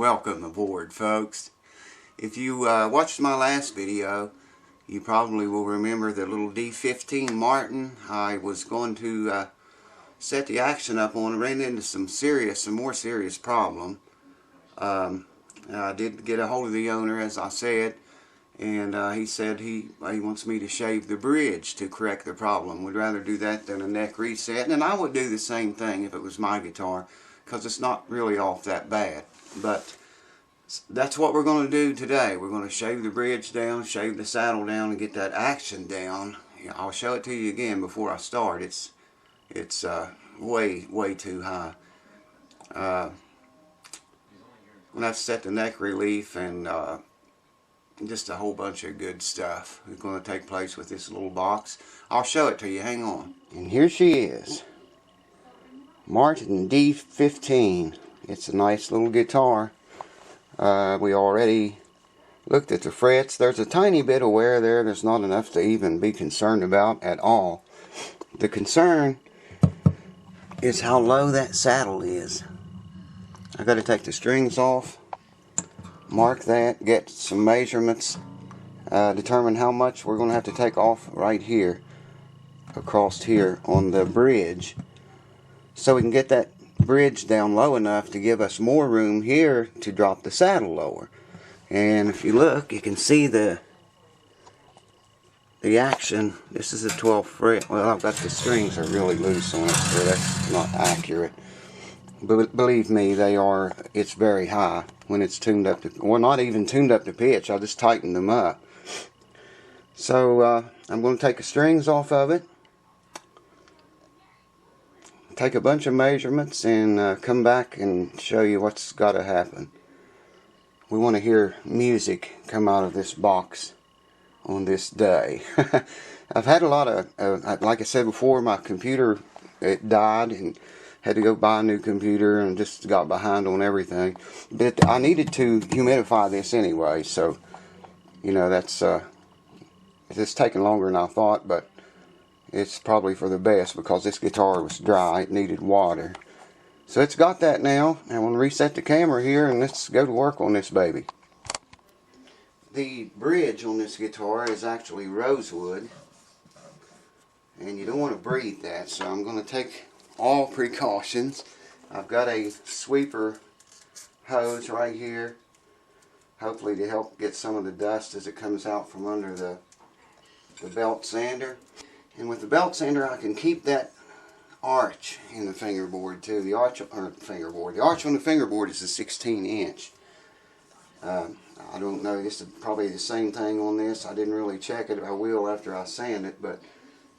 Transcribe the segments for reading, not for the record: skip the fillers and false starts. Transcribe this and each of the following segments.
Welcome aboard, folks. If you watched my last video, you probably will remember the little D15 Martin I was going to set the action up on. Ran into some more serious problem. I did get a hold of the owner, as I said, and he said he wants me to shave the bridge to correct the problem. Would rather do that than a neck reset, and I would do the same thing if it was my guitar, because it's not really off that bad. But that's what we're going to do today. We're going to shave the bridge down, shave the saddle down, and get that action down. I'll show it to you again before I start. It's way too high. I'm going to have to set the neck relief and just a whole bunch of good stuff is going to take place with this little box. I'll show it to you. Hang on. And here she is. Martin D15. It's a nice little guitar. We already looked at the frets. There's a tiny bit of wear there. There's not enough to even be concerned about at all. The concern is how low that saddle is. I got to take the strings off, mark that, get some measurements, determine how much we're going to have to take off right here, across here on the bridge, so we can get that bridge down low enough to give us more room here to drop the saddle lower. And if you look, you can see the action. This is a 12th fret. Well, I've got the strings are really loose on it, so that's not accurate. But believe me, it's very high when it's tuned up to, well, not even tuned up to pitch. I just tightened them up. So I'm going to take the strings off of it, take a bunch of measurements, and come back and show you what's got to happen. We want to hear music come out of this box on this day. I've had a lot of, like I said before, my computer, it died and had to go buy a new computer and just got behind on everything. But I needed to humidify this anyway, so, you know, it's taking longer than I thought, but it's probably for the best because this guitar was dry. It needed water. So it's got that now. I want to reset the camera here and let's go to work on this baby. The bridge on this guitar is actually rosewood, and you don't want to breathe that, so I'm going to take all precautions. I've got a sweeper hose right here, hopefully to help get some of the dust as it comes out from under the belt sander. And with the belt sander, I can keep that arch in the fingerboard too. The arch on the fingerboard is a 16-inch. I don't know, this is probably the same thing on this. I didn't really check it. I will after I sand it, but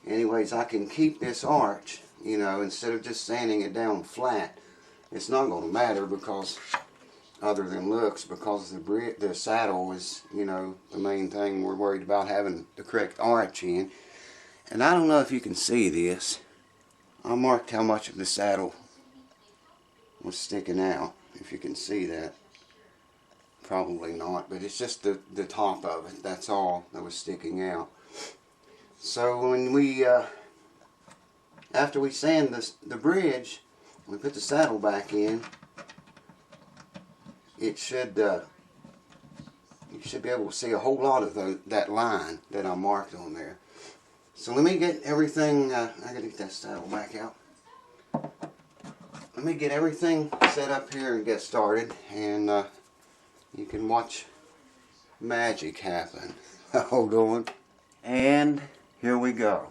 anyways, I can keep this arch, you know, instead of just sanding it down flat. It's not going to matter because, other than looks, because the saddle is, you know, the main thing. We're worried about having the correct arch in. And I don't know if you can see this. I marked how much of the saddle was sticking out, if you can see that. Probably not, but it's just the top of it. That's all that was sticking out. So when we, after we sand the bridge, we put the saddle back in, it should, you should be able to see a whole lot of that line that I marked on there. So let me get everything, I gotta get that saddle back out. Let me get everything set up here and get started, and you can watch magic happen. Hold on. And here we go.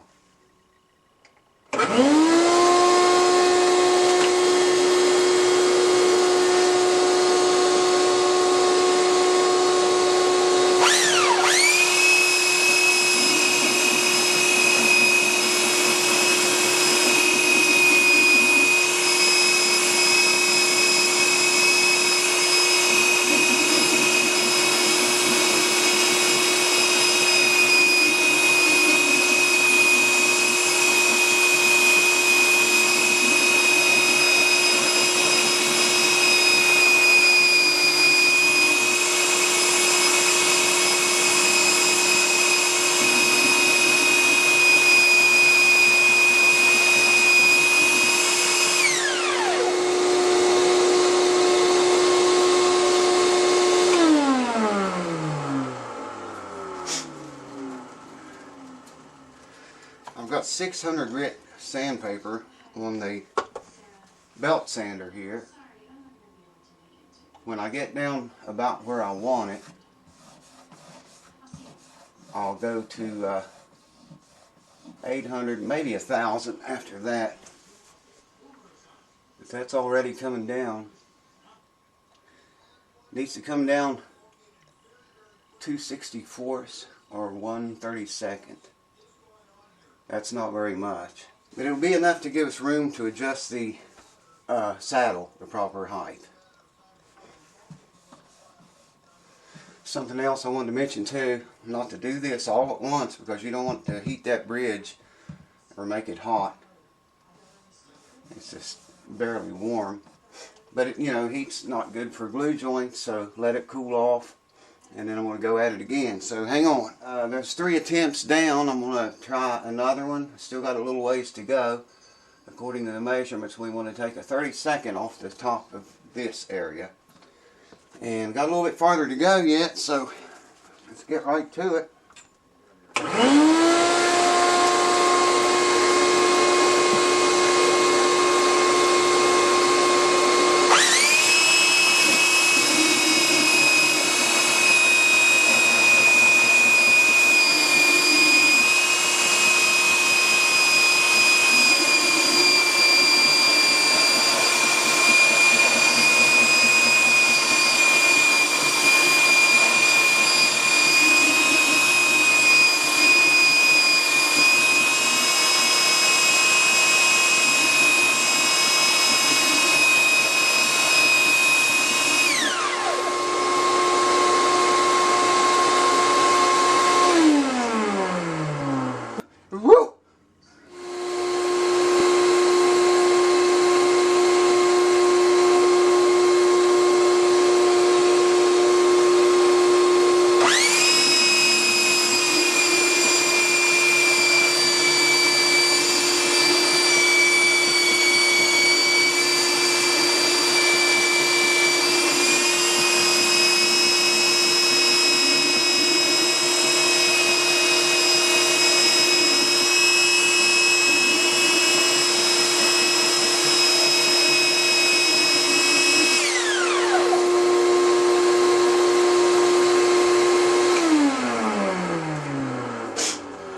I've got 600 grit sandpaper on the belt sander here. When I get down about where I want it, I'll go to 800, maybe 1,000 after that. But that's already coming down. It needs to come down 2/64 or 1/32. That's not very much, but it'll be enough to give us room to adjust the saddle the proper height. Something else I wanted to mention too, not to do this all at once because you don't want to heat that bridge or make it hot. It's just barely warm, but it, you know, heat's not good for glue joints, so let it cool off and then I'm going to go at it again. So hang on. There's 3 attempts down. I'm going to try another one. Still got a little ways to go. According to the measurements, we want to take a 32nd off the top of this area. And got a little bit farther to go yet, so let's get right to it.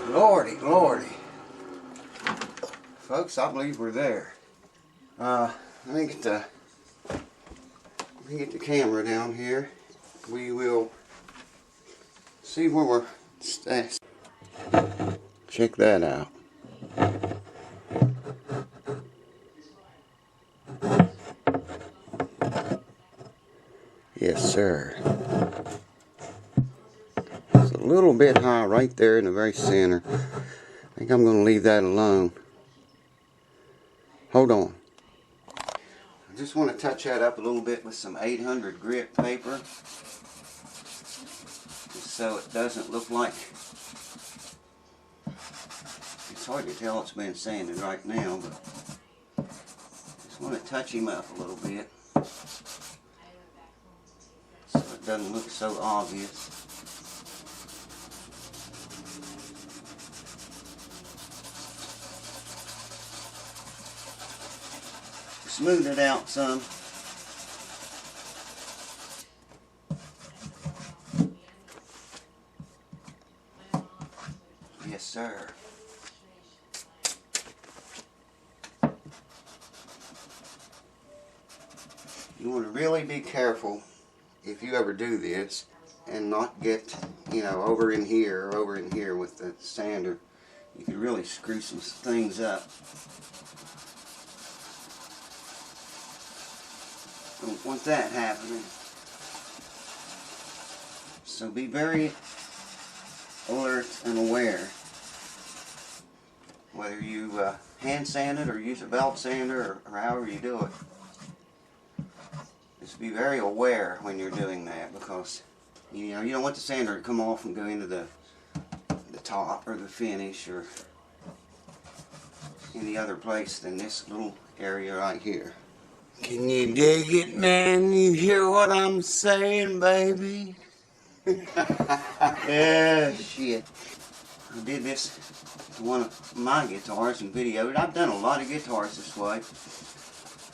Lordy, lordy. Folks, I believe we're there. Let me get the camera down here. We will see where we're at. Check that out. Yes, sir. It's a little bit high right there in the very center. I think I'm going to leave that alone. Hold on. I just want to touch that up a little bit with some 800 grit paper, just so it doesn't look like, it's hard to tell it's been sanded right now, but just want to touch him up a little bit so it doesn't look so obvious. Smooth it out some. Yes, sir. You want to really be careful if you ever do this and not get, you know, over in here or over in here with the sander. You can really screw some things up. Don't want that happening. So be very alert and aware. Whether you hand sand it or use a belt sander or however you do it. Just be very aware when you're doing that, because you know you don't want the sander to come off and go into the top or the finish or any other place than this little area right here. Can you dig it, man? You hear what I'm saying, baby? Yeah, shit. I did this one of my guitars and videoed it. I've done a lot of guitars this way,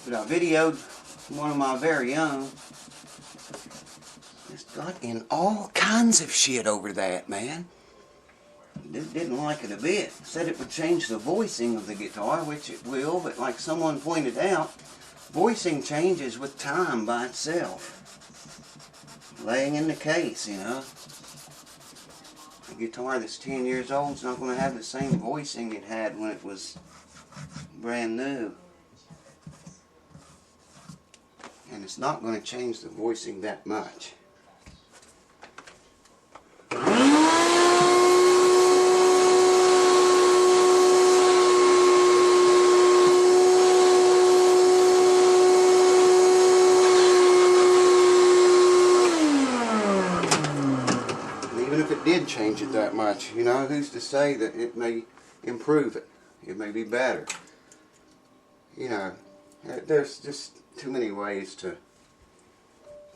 but I videoed one of my very own. Just got in all kinds of shit over that, man. Didn't like it a bit. Said it would change the voicing of the guitar, which it will, but like someone pointed out, voicing changes with time by itself. Laying in the case, you know. A guitar that's 10 years old is not going to have the same voicing it had when it was brand new. And it's not going to change the voicing that much. Did change it that much, you know, who's to say that it may improve it? It may be better. You know, there's just too many ways to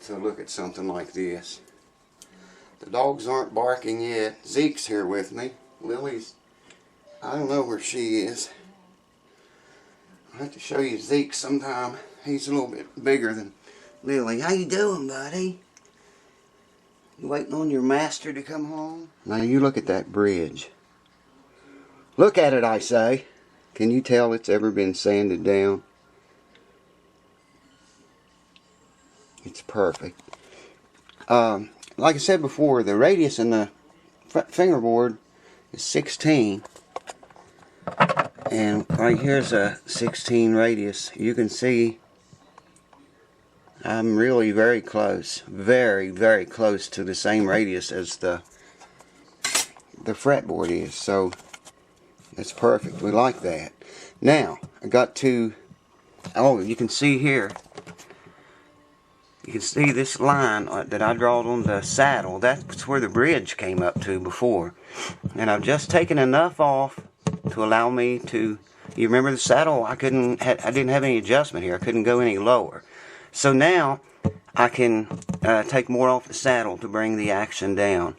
look at something like this. The dogs aren't barking yet. Zeke's here with me. Lily's, I don't know where she is. I'll have to show you Zeke sometime. He's a little bit bigger than Lily. How you doing, buddy? You waiting on your master to come home? Now you look at that bridge. Look at it, I say. Can you tell it's ever been sanded down? It's perfect. Like I said before, the radius in the fingerboard is 16. And right here's a 16 radius. You can see I'm really very close, very, very close to the same radius as the fretboard is, so it's perfect. We like that. Now, I got to, oh, you can see here, you can see this line that I drawed on the saddle. That's where the bridge came up to before. And I've just taken enough off to allow me to, you remember the saddle? I didn't have any adjustment here. I couldn't go any lower. So now I can take more off the saddle to bring the action down.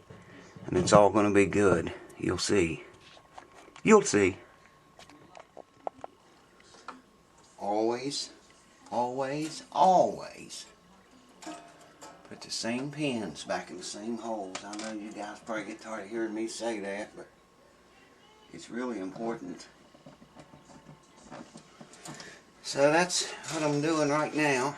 And it's all going to be good. You'll see. You'll see. Always, always, always put the same pins back in the same holes. I know you guys probably get tired of hearing me say that, but it's really important. So that's what I'm doing right now.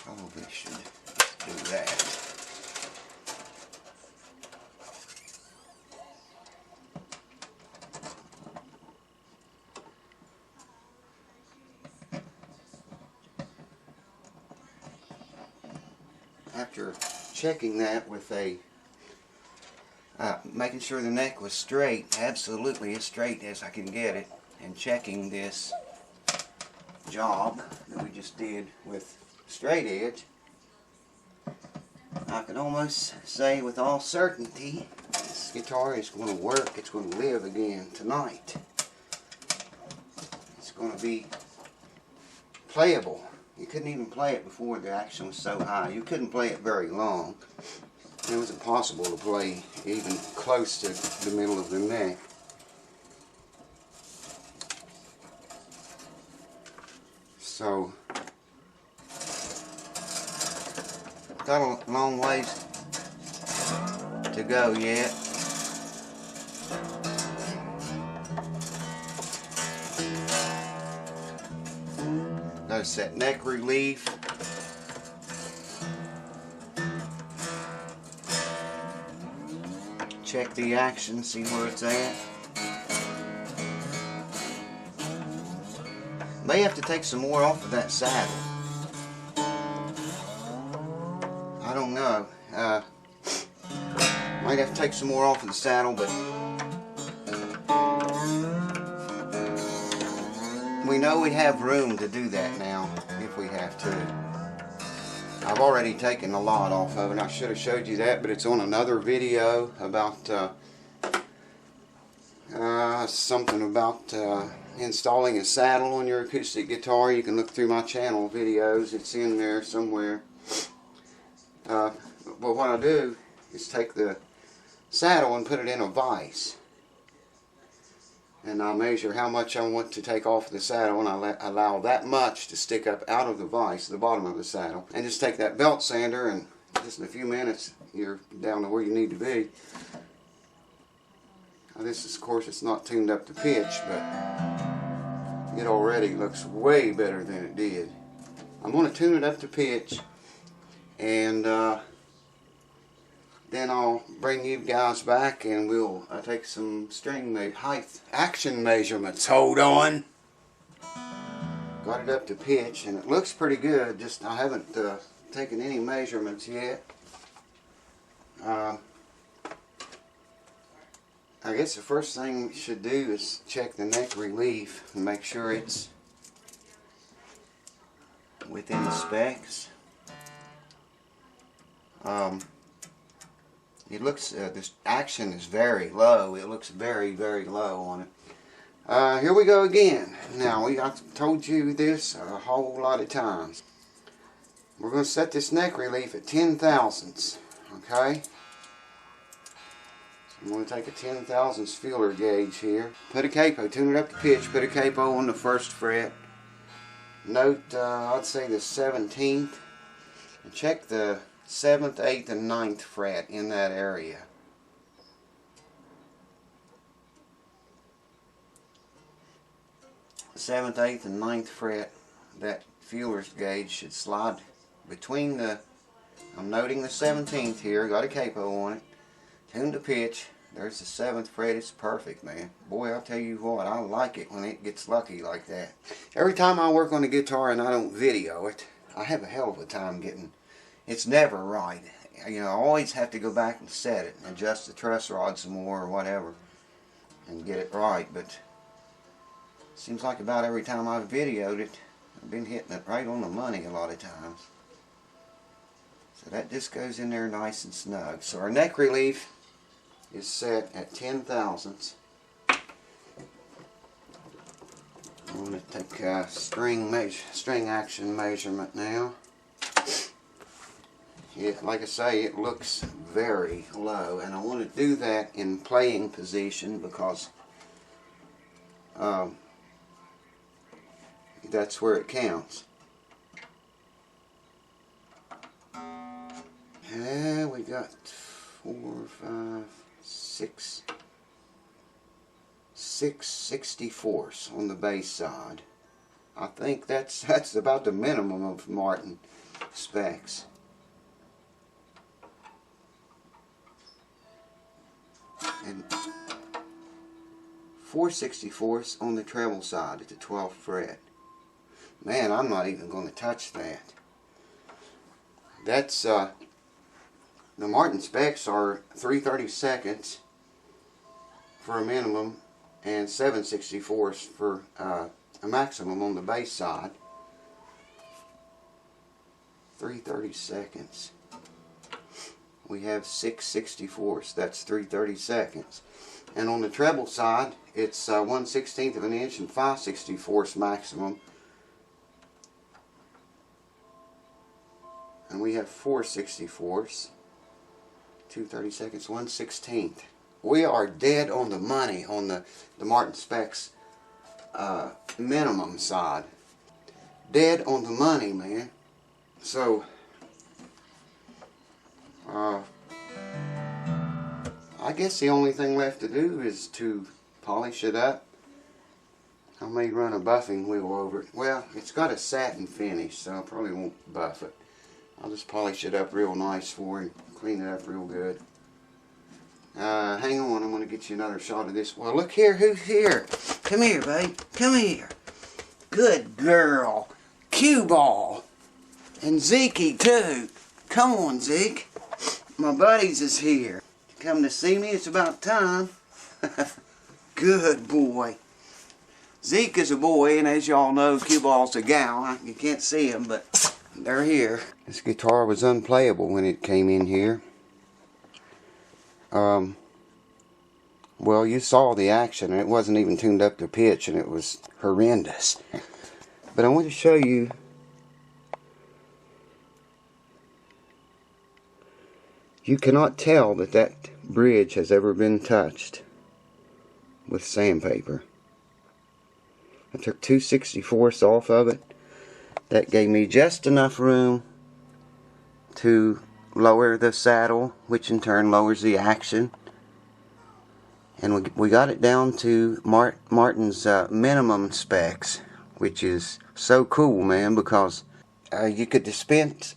Probably should do that. After checking that with a making sure the neck was straight, absolutely as straight as I can get it, and checking this job that we just did with straight edge, I can almost say with all certainty this guitar is going to work. It's going to live again tonight. It's going to be playable. You couldn't even play it before the action was so high. You couldn't play it very long. It was impossible to play even close to the middle of the neck. So got a long ways to go yet. Notice that neck relief. Check the action, see where it's at. May have to take some more off of that saddle. I don't know. Might have to take some more off of the saddle, but we know we have room to do that now if we have to. I've already taken a lot off of it. I should have showed you that, but it's on another video about something about installing a saddle on your acoustic guitar. You can look through my channel videos. It's in there somewhere. But what I do is take the saddle and put it in a vise. And I measure how much I want to take off the saddle, and I allow that much to stick up out of the vise, the bottom of the saddle. And just take that belt sander, and just in a few minutes you're down to where you need to be. Now this is, of course, it's not tuned up to pitch, but it already looks way better than it did. I'm going to tune it up to pitch, and then I'll bring you guys back and we'll take some string height action measurements. Hold on. Got it up to pitch and it looks pretty good. Just I haven't taken any measurements yet. I guess the first thing we should do is check the neck relief and make sure it's within the specs. It looks, this action is very low. It looks very, very low on it. Here we go again. Now, I've told you this a whole lot of times. We're going to set this neck relief at 10 thousandths. Okay? So I'm going to take a 10 thousandths feeler gauge here. Put a capo, tune it up to pitch, put a capo on the first fret. Note, I'd say the 17th. And check the 7th, 8th, and 9th fret in that area. The 7th, 8th, and 9th fret, that feeler's gauge should slide between the, I'm noting the 17th here, got a capo on it, tuned to pitch, there's the 7th fret, it's perfect, man. Boy, I'll tell you what, I like it when it gets lucky like that. Every time I work on the guitar and I don't video it, I have a hell of a time getting, it's never right. You know, I always have to go back and set it and adjust the truss rod some more or whatever and get it right, but it seems like about every time I've videoed it, I've been hitting it right on the money a lot of times. So that just goes in there nice and snug. So our neck relief is set at 10 thousandths. I'm going to take a string action measurement now. Yeah, like I say, it looks very low, and I want to do that in playing position because that's where it counts. Yeah, we got 4, 5, 6, 6/64ths on the bass side. I think that's about the minimum of Martin specs. And 4/64ths on the treble side at the 12th fret. Man, I'm not even going to touch that. That's the Martin specs are 3/32 for a minimum and 7/64ths for a maximum on the bass side. 3/32. We have 6/64ths. That's 3/32. And on the treble side, it's 1/16 of an inch and 5/64ths maximum. And we have 4/64ths, 2/32, 1/16. We are dead on the money on the Martin specs minimum side. Dead on the money, man. So I guess the only thing left to do is to polish it up. I may run a buffing wheel over it. Well, it's got a satin finish, so I probably won't buff it. I'll just polish it up real nice for you, clean it up real good. Hang on, I'm going to get you another shot of this. Well, look here, who's here? Come here, babe. Come here. Good girl. Cue ball. And Zeke too. Come on, Zeke. My buddies is here. Come to see me, it's about time. Good boy. Zeke is a boy, and as y'all know, Cue ball's a gal. You can't see him, but they're here. This guitar was unplayable when it came in here. When Well, you saw the action, and it wasn't even tuned up to pitch, and it was horrendous. But I want to show you you cannot tell that that bridge has ever been touched with sandpaper. I took 2/64 off of it. That gave me just enough room to lower the saddle, which in turn lowers the action. And we got it down to Martin's minimum specs, which is so cool, man, because you could have spent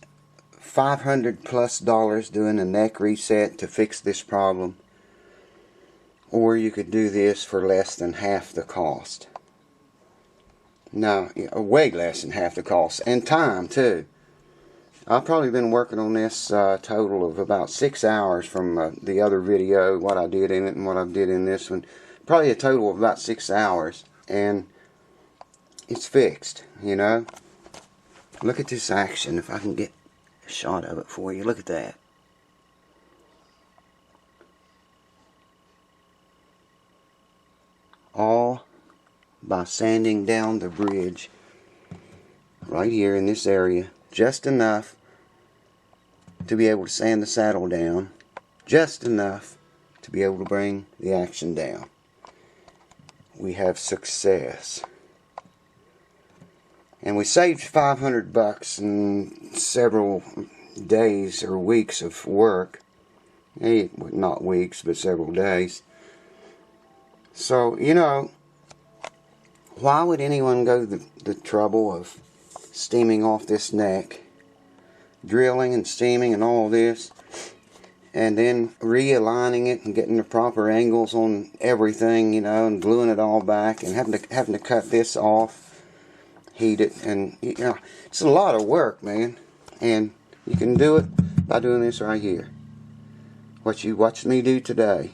$500+ doing a neck reset to fix this problem, or you could do this for less than half the cost. No, way less than half the cost, and time too. I've probably been working on this total of about 6 hours from the other video, what I did in it and what I did in this one. Probably a total of about 6 hours, and it's fixed, you know. Look at this action, if I can get a shot of it for you. Look at that. All by sanding down the bridge right here in this area, just enough to be able to sand the saddle down, just enough to be able to bring the action down. We have success. And we saved $500 in several days or weeks of work. Not weeks, but several days. So, you know, why would anyone go to the trouble of steaming off this neck, drilling and steaming and all this, and then realigning it and getting the proper angles on everything, you know, and gluing it all back, and having to cut this off, heat it, and you know, it's a lot of work, man. And you can do it by doing this right here. What you watched me do today.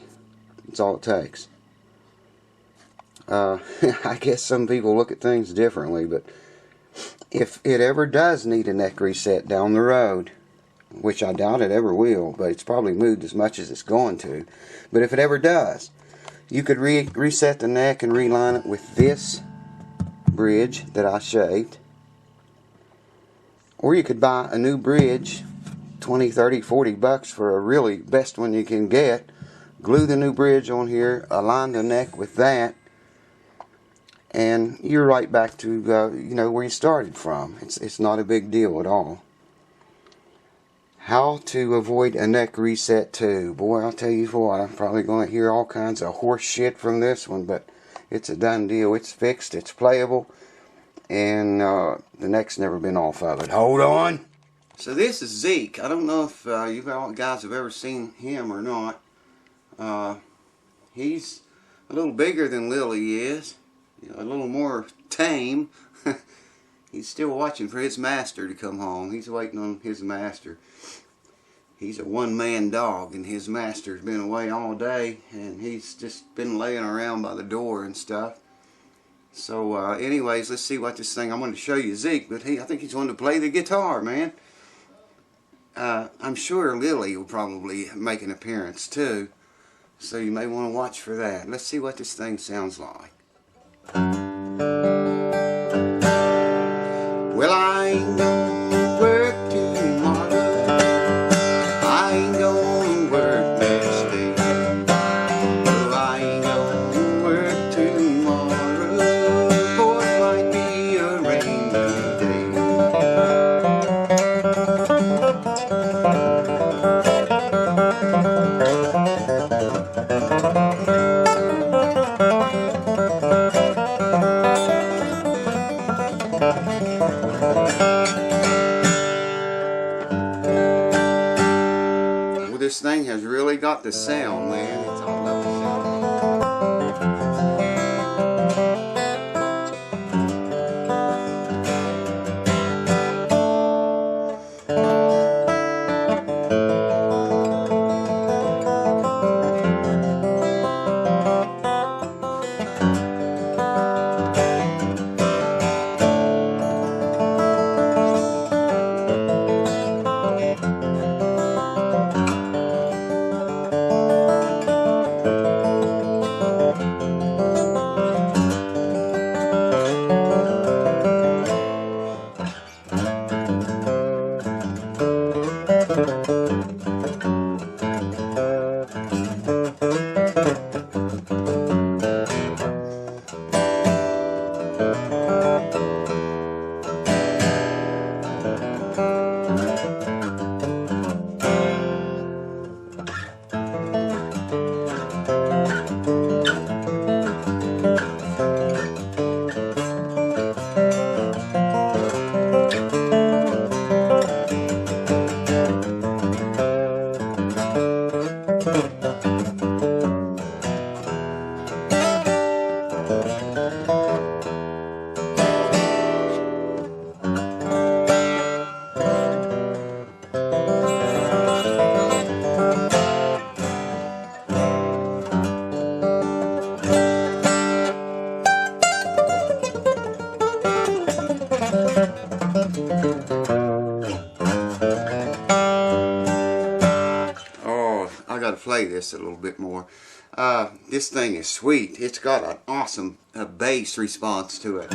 That's all it takes. I guess some people look at things differently, but if it ever does need a neck reset down the road, which I doubt it ever will, but it's probably moved as much as it's going to, but if it ever does, you could reset the neck and reline it with this bridge that I shaved, or you could buy a new bridge, 20, 30, 40 bucks for a really best one you can get, glue the new bridge on here, align the neck with that, and you're right back to you know, where you started from. It's not a big deal at all. How to avoid a neck reset too. Boy, I'll tell you what, I'm probably going to hear all kinds of horse shit from this one, but it's a done deal. It's fixed, it's playable, and the neck's never been off of it. Hold on. So this is Zeke. I don't know if you guys have ever seen him or not. He's a little bigger than Lily is. A little more tame. He's still watching for his master to come home. He's waiting on his master. He's a one-man dog, and his master's been away all day, and he's just been laying around by the door and stuff. So anyways, let's see what this thing, I'm going to show you Zeke, but I think he's wanting to play the guitar, man. I'm sure Lily will probably make an appearance too, so you may want to watch for that. Let's see what this thing sounds like. Well, I ain't gonna work tomorrow, I ain't gonna work next day. Well, I ain't gonna work tomorrow, for it might be a rainy day. Well, this thing has really got the sound, man. It's all up and play this a little bit more. This thing is sweet. It's got an awesome bass response to it.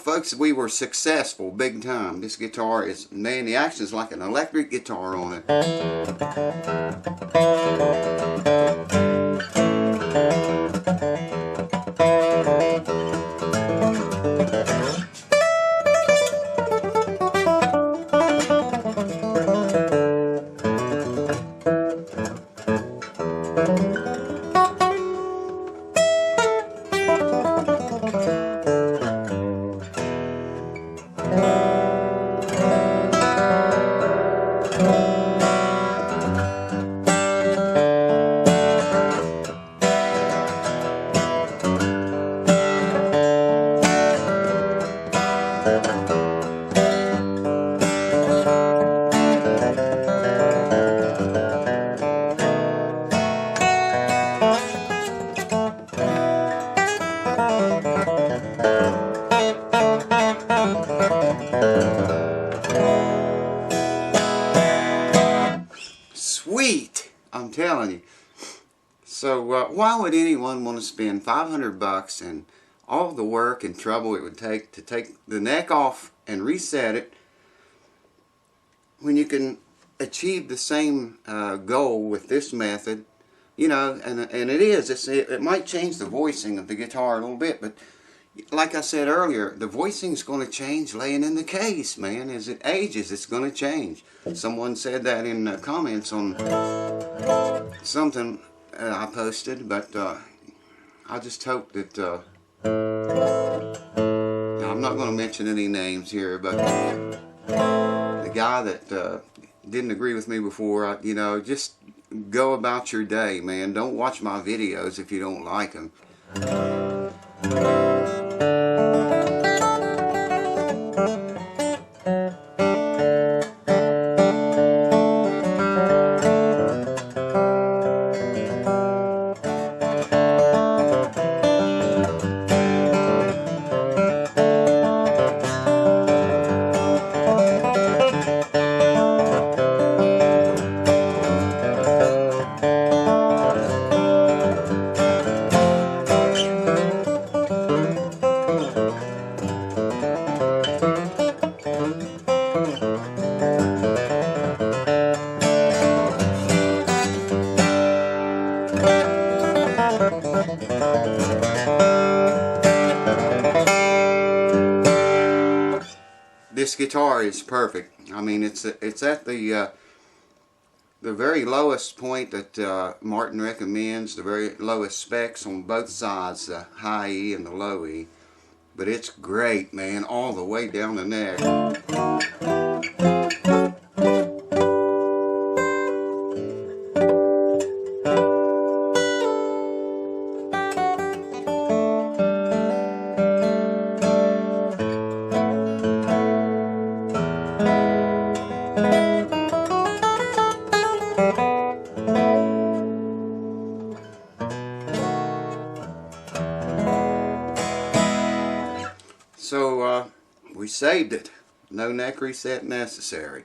Folks, we were successful big time. This guitar is, man, the action's like an electric guitar on it. Sweet, I'm telling you. So why would anyone want to spend $500 and all the work and trouble it would take to take the neck off and reset it when you can achieve the same goal with this method? You know, and it might change the voicing of the guitar a little bit, but like I said earlier, the voicing's going to change laying in the case, man. As it ages, it's going to change. Someone said that in the comments on something I posted, but I just hope that I'm not going to mention any names here, but the guy that didn't agree with me before, you know, just go about your day, man. Don't watch my videos if you don't like them. This guitar is perfect. I mean, it's at the very lowest point that Martin recommends, the very lowest specs on both sides, the high E and the low E. But it's great, man, all the way down the neck. So we saved it. No neck reset necessary.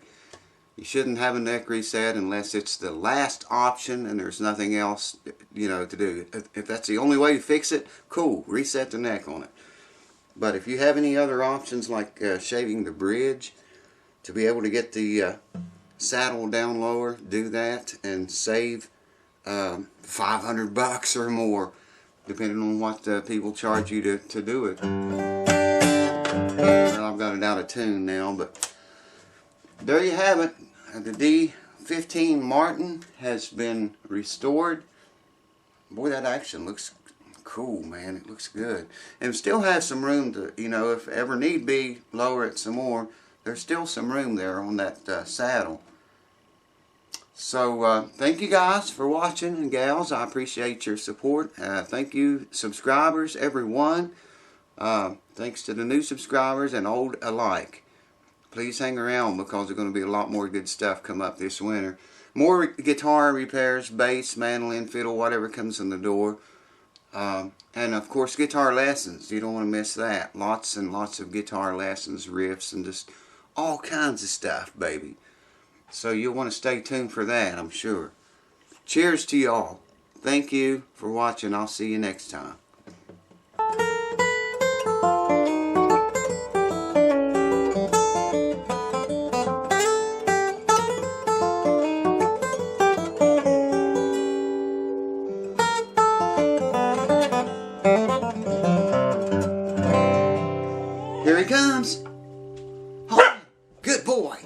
You shouldn't have a neck reset unless it's the last option and there's nothing else, you know, to do. If that's the only way to fix it, cool, reset the neck on it. But if you have any other options like shaving the bridge to be able to get the saddle down lower, do that and save $500 or more, depending on what people charge you to do it. Well, I've got it out of tune now, but there you have it. The D15 Martin has been restored. Boy, that action looks cool, man. It looks good. And still has some room to, you know, if ever need be, lower it some more. There's still some room there on that saddle. So, thank you guys for watching, and gals. I appreciate your support. Thank you, subscribers, everyone. Thanks to the new subscribers and old alike. Please hang around because there's going to be a lot more good stuff come up this winter. More guitar repairs, bass, mandolin, fiddle, whatever comes in the door. And of course guitar lessons. You don't want to miss that. Lots and lots of guitar lessons, riffs, and just all kinds of stuff, baby. So you'll want to stay tuned for that, I'm sure. Cheers to y'all. Thank you for watching. I'll see you next time. Here he comes. Oh, good boy.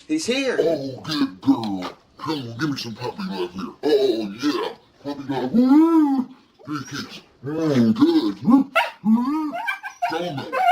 He's here. Oh, good girl. Come on, give me some puppy love here. Oh, yeah. Puppy love. Woo! Give me a kiss. Oh, good. Woo! Woo! Come on.